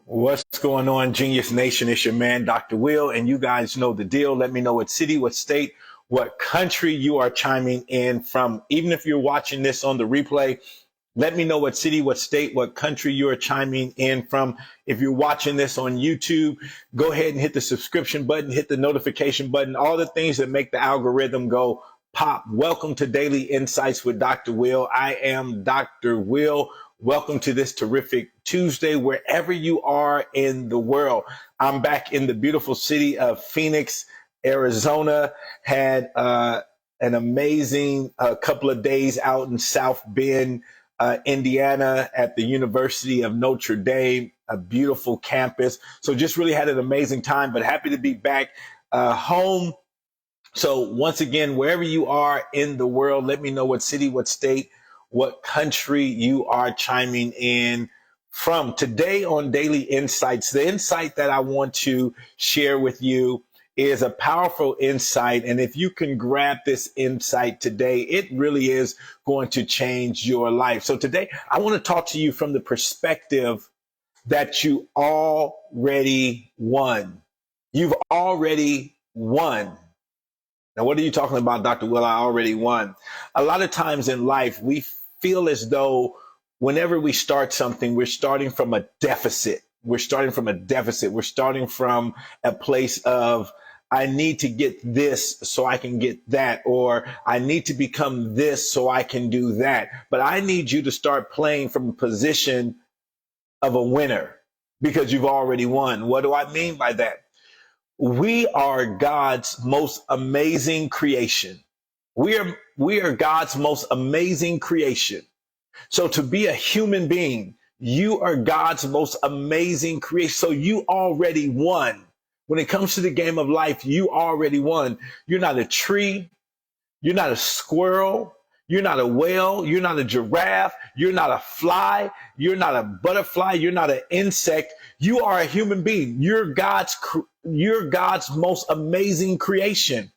What's going on, Genius Nation? It's your man, Dr. Will, and you guys know the deal. Let me know what city, what state, what country you are chiming in from. Even if you're watching this on the replay, let me know what city, what state, what country you are chiming in from. If you're watching this on YouTube, go ahead and hit the subscription button, hit the notification button, all the things that make the algorithm go pop. Welcome to Daily Insights with Dr. Will. I am Dr. Will. Welcome to this terrific Tuesday, wherever you are in the world. I'm back in the beautiful city of Phoenix, Arizona. Had an amazing couple of days out in South Bend, Indiana, at the University of Notre Dame, a beautiful campus. So just really had an amazing time, but happy to be back home. So once again, wherever you are in the world, let me know what city, what state, what country you are chiming in from. Today on Daily Insights, the insight that I want to share with you is a powerful insight. And if you can grab this insight today, it really is going to change your life. So today, I want to talk to you from the perspective that you already won. You've already won. Now, what are you talking about, Dr. Will? I already won. A lot of times in life, we feel as though whenever we start something, we're starting from a deficit. We're starting from a place of, I need to get this so I can get that, or I need to become this so I can do that. But I need you to start playing from a position of a winner because you've already won. What do I mean by that? We are God's most amazing creation. We are God's most amazing creation. So to be a human being, you are God's most amazing creation. So you already won. When it comes to the game of life, you already won. You're not a tree. You're not a squirrel. You're not a whale. You're not a giraffe. You're not a fly. You're not a butterfly. You're not an insect. You are a human being. You're God's most amazing creation.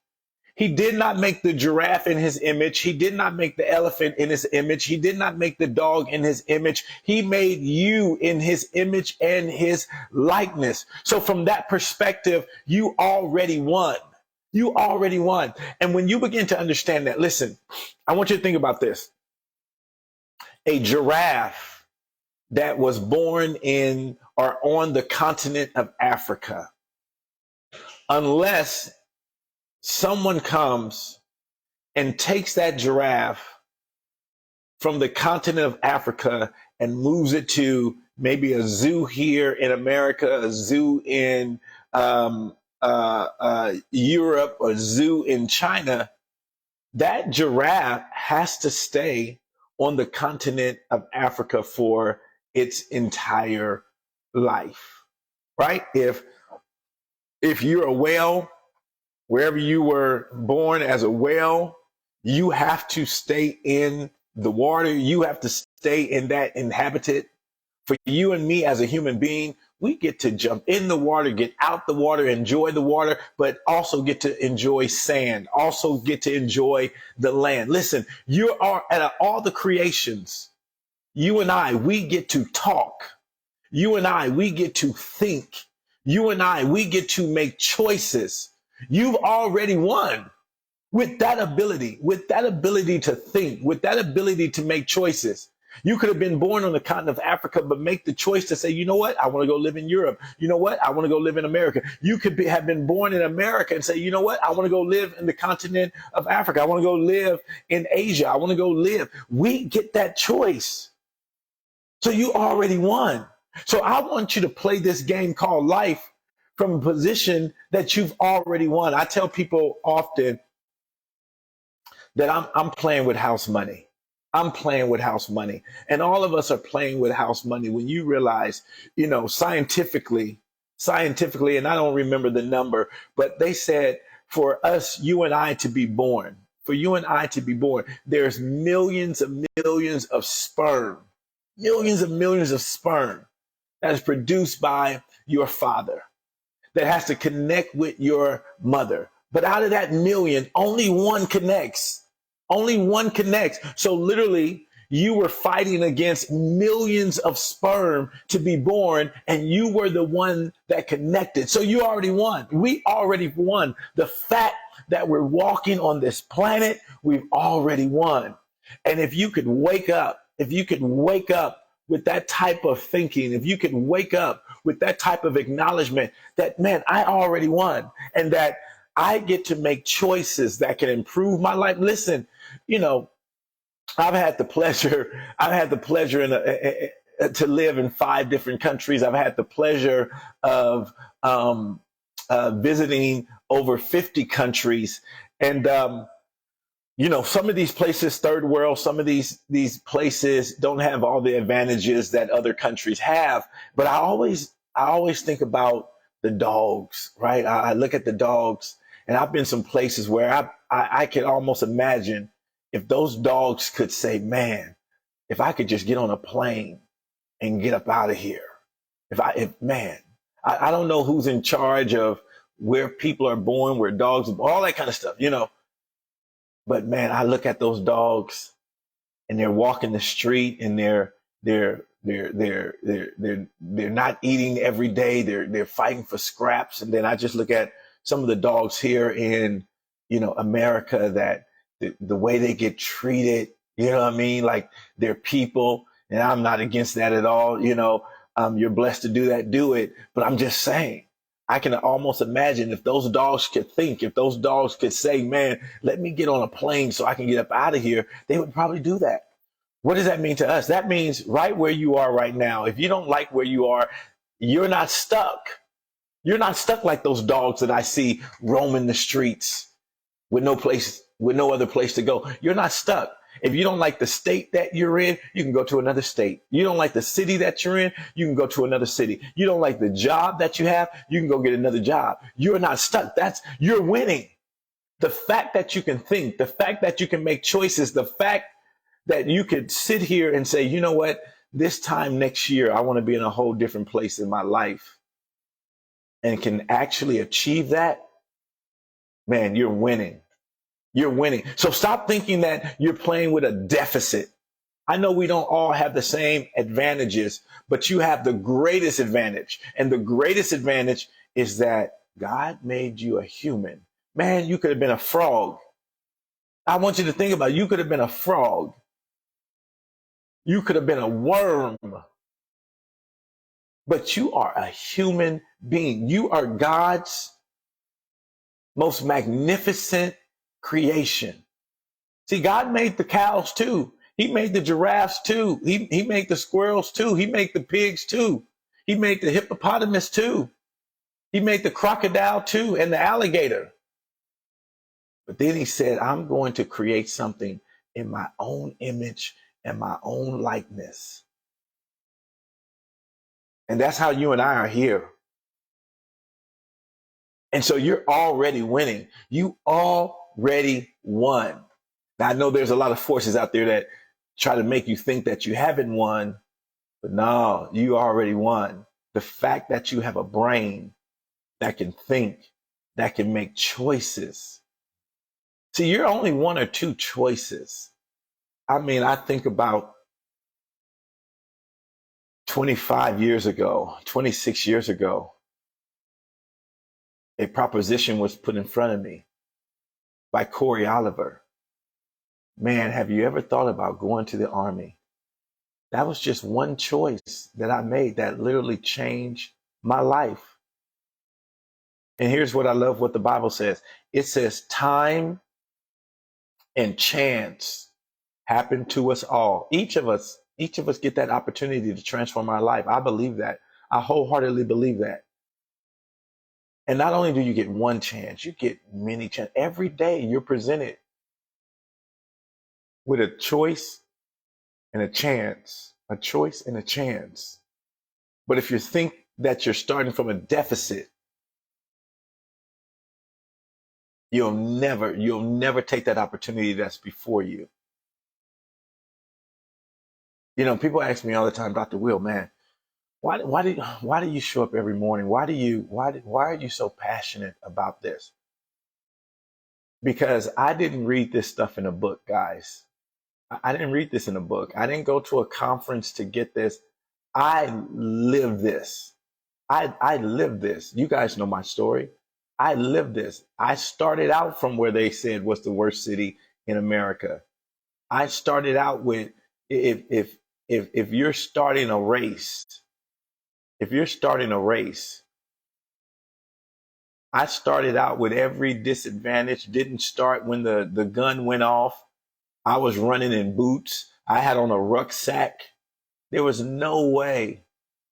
He did not make the giraffe in his image. He did not make the elephant in his image. He did not make the dog in his image. He made you in his image and his likeness. So from that perspective, you already won. You already won. And when you begin to understand that, listen, I want you to think about this. A giraffe that was born in or on the continent of Africa, unless someone comes and takes that giraffe from the continent of Africa and moves it to maybe a zoo here in America, a zoo in Europe, a zoo in China, that giraffe has to stay on the continent of Africa for its entire life, right? If you're a whale, wherever you were born as a whale, you have to stay in the water. You have to stay in that inhabited. For you and me as a human being, we get to jump in the water, get out the water, enjoy the water, but also get to enjoy sand, also get to enjoy the land. Listen, you are at all the creations. You and I, we get to talk. You and I, we get to think. You and I, we get to make choices. You've already won with that ability to think, with that ability to make choices. You could have been born on the continent of Africa, but make the choice to say, you know what? I want to go live in Europe. You know what? I want to go live in America. You could have been born in America and say, you know what? I want to go live in the continent of Africa. I want to go live in Asia. I want to go live. We get that choice. So you already won. So I want you to play this game called life from a position that you've already won. I tell people often that I'm playing with house money. I'm playing with house money. And all of us are playing with house money when you realize, scientifically, and I don't remember the number, but they said for us, you and I to be born, there's millions and millions of sperm that is produced by your father, that has to connect with your mother. But out of that million, only one connects. So literally, You were fighting against millions of sperm to be born, and you were the one that connected. So you already won. We already won. The fact that we're walking on this planet, we've already won. And if you could wake up, with that type of thinking, if you could wake up with that type of acknowledgement that, man, I already won, and that I get to make choices that can improve my life. Listen, you know, I've had the pleasure to live in 5 different countries. I've had the pleasure of visiting over 50 countries. And, you know, some of these places, third world, some of these places don't have all the advantages that other countries have. But I always think about the dogs, right? I look at the dogs, and I've been some places where I can almost imagine if those dogs could say, man, if I could just get on a plane and get up out of here. I don't know who's in charge of where people are born, where dogs, all that kind of stuff, you know. But man, I look at those dogs and they're walking the street and they're not eating every day. They're fighting for scraps. And then I just look at some of the dogs here in, you know, America, that the way they get treated, you know what I mean? Like they're people, and I'm not against that at all. You know, you're blessed to do that, do it. But I'm just saying, I can almost imagine if those dogs could think, if those dogs could say, man, let me get on a plane so I can get up out of here, they would probably do that. What does that mean to us? That means right where you are right now, if you don't like where you are, you're not stuck. You're not stuck like those dogs that I see roaming the streets with no other place to go. You're not stuck. If you don't like the state that you're in, you can go to another state. You don't like the city that you're in, you can go to another city. You don't like the job that you have, you can go get another job. You're not stuck. You're winning. The fact that you can think, the fact that you can make choices, the fact that you could sit here and say, you know what, this time next year, I want to be in a whole different place in my life, and can actually achieve that, man, you're winning. You're winning. So stop thinking that you're playing with a deficit. I know we don't all have the same advantages, but you have the greatest advantage. And the greatest advantage is that God made you a human. Man, you could have been a frog. I want you to think about it. You could have been a frog. You could have been a worm. But you are a human being. You are God's most magnificent creation. See, God made the cows too. He made the giraffes too. He made the squirrels too. He made the pigs too. He made the hippopotamus too. He made the crocodile too, and the alligator. But then he said, I'm going to create something in my own image and my own likeness. And that's how you and I are here. And so you're already winning. You already won. Now, I know there's a lot of forces out there that try to make you think that you haven't won, but no, you already won. The fact that you have a brain that can think, that can make choices. See, you're only one or two choices. I mean, I think about 25 years ago, 26 years ago, a proposition was put in front of me by Corey Oliver. Man, have you ever thought about going to the Army? That was just one choice that I made that literally changed my life. And here's what I love what the Bible says. It says time and chance happen to us all. Each of us get that opportunity to transform our life. I believe that. I wholeheartedly believe that. And not only do you get one chance, you get many chances. Every day you're presented with a choice and a chance, a choice and a chance. But if you think that you're starting from a deficit, you'll never take that opportunity that's before you. You know, people ask me all the time, Dr. Will, man, why do you show up every morning? Why are you so passionate about this? Because I didn't read this stuff in a book, guys. I didn't read this in a book. I didn't go to a conference to get this. I lived this. I lived this. You guys know my story. I lived this. I started out from where they said was the worst city in America. I started out with if if if you're starting a race, if you're starting a race, I started out with every disadvantage. Didn't start when the gun went off. I was running in boots. I had on a rucksack. There was no way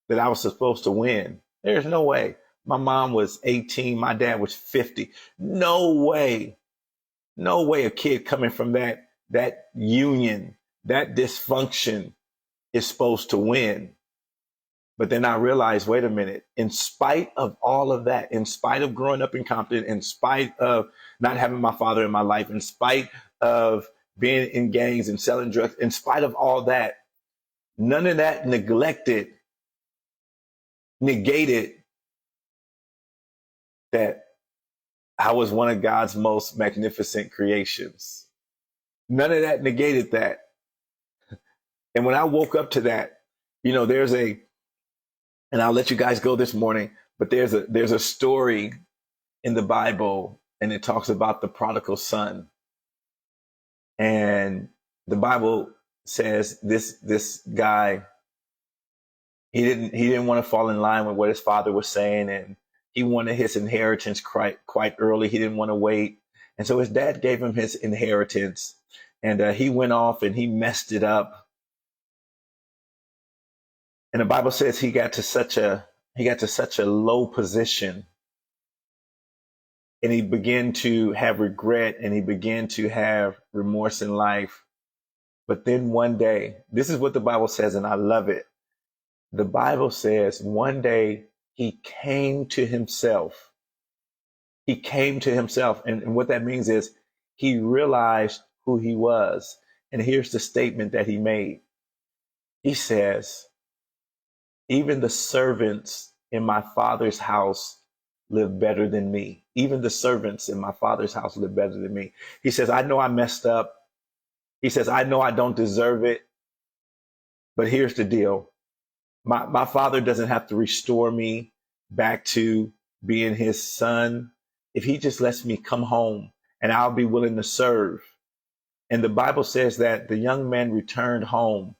that I was supposed to win. There's no way. My mom was 18. My dad was 50. No way. No way a kid coming from that union, that dysfunction is supposed to win. But then I realized, wait a minute, in spite of all of that, in spite of growing up in Compton, in spite of not having my father in my life, in spite of being in gangs and selling drugs, in spite of all that, none of that negated that I was one of God's most magnificent creations. None of that negated that. And when I woke up to that, there's and I'll let you guys go this morning, but there's a story in the Bible, and it talks about the prodigal son. And the Bible says this guy, he didn't want to fall in line with what his father was saying, and he wanted his inheritance quite early. He didn't want to wait, and so his dad gave him his inheritance, and he went off and he messed it up. And the Bible says he got to such a low position, and he began to have regret, and he began to have remorse in life. But then one day, this is what the Bible says, and I love it. The Bible says one day he came to himself. He came to himself. And what that means is he realized who he was. And here's the statement that he made. He says, even the servants in my father's house live better than me. Even the servants in my father's house live better than me. He says, I know I messed up. He says, I know I don't deserve it. But here's the deal. My father doesn't have to restore me back to being his son. If he just lets me come home, and I'll be willing to serve. And the Bible says that the young man returned home,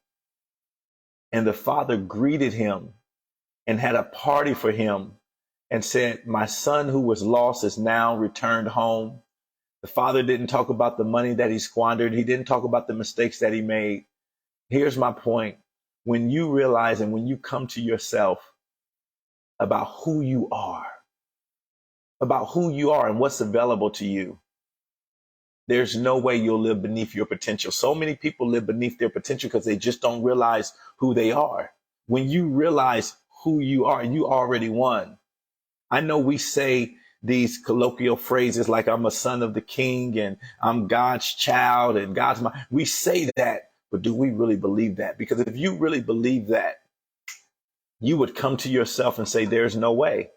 and the father greeted him and had a party for him and said, my son who was lost is now returned home. The father didn't talk about the money that he squandered. He didn't talk about the mistakes that he made. Here's my point. When you realize and when you come to yourself about who you are and what's available to you, there's no way you'll live beneath your potential. So many people live beneath their potential because they just don't realize who they are. When you realize who you are, you already won. I know we say these colloquial phrases like I'm a son of the king and I'm God's child and God's my. We say that, but do we really believe that? Because if you really believe that, you would come to yourself and say, there's no way.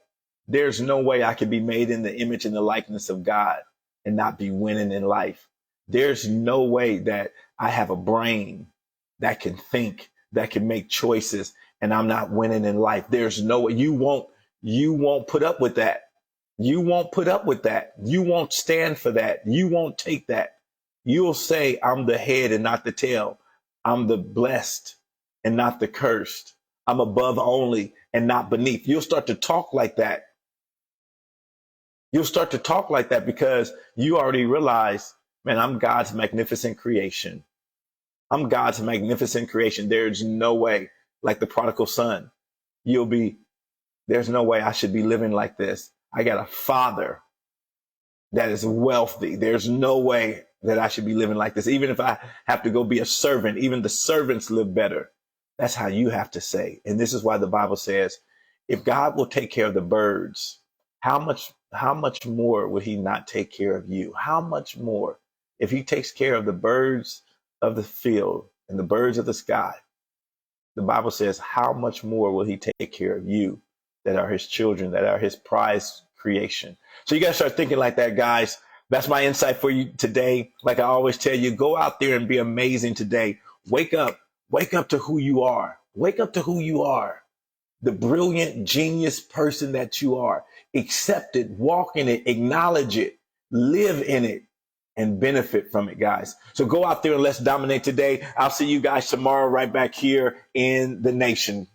There's no way I could be made in the image and the likeness of God and not be winning in life. There's no way that I have a brain that can think, that can make choices, and I'm not winning in life. There's no way. You won't put up with that. You won't put up with that. You won't stand for that. You won't take that. You'll say, I'm the head and not the tail. I'm the blessed and not the cursed. I'm above only and not beneath. You'll start to talk like that. You'll start to talk like that because you already realize, man, I'm God's magnificent creation. I'm God's magnificent creation. There's no way, like the prodigal son, there's no way I should be living like this. I got a father that is wealthy. There's no way that I should be living like this. Even if I have to go be a servant, even the servants live better. That's how you have to say. And this is why the Bible says, if God will take care of the birds, how much more will he not take care of you? How much more? If he takes care of the birds of the field and the birds of the sky, the Bible says, how much more will he take care of you that are his children, that are his prized creation? So you got to start thinking like that, guys. That's my insight for you today. Like I always tell you, go out there and be amazing today. Wake up. Wake up to who you are. Wake up to who you are. The brilliant genius person that you are. Accept it, walk in it, acknowledge it, live in it, and benefit from it, guys. So go out there and let's dominate today. I'll see you guys tomorrow right back here in the nation.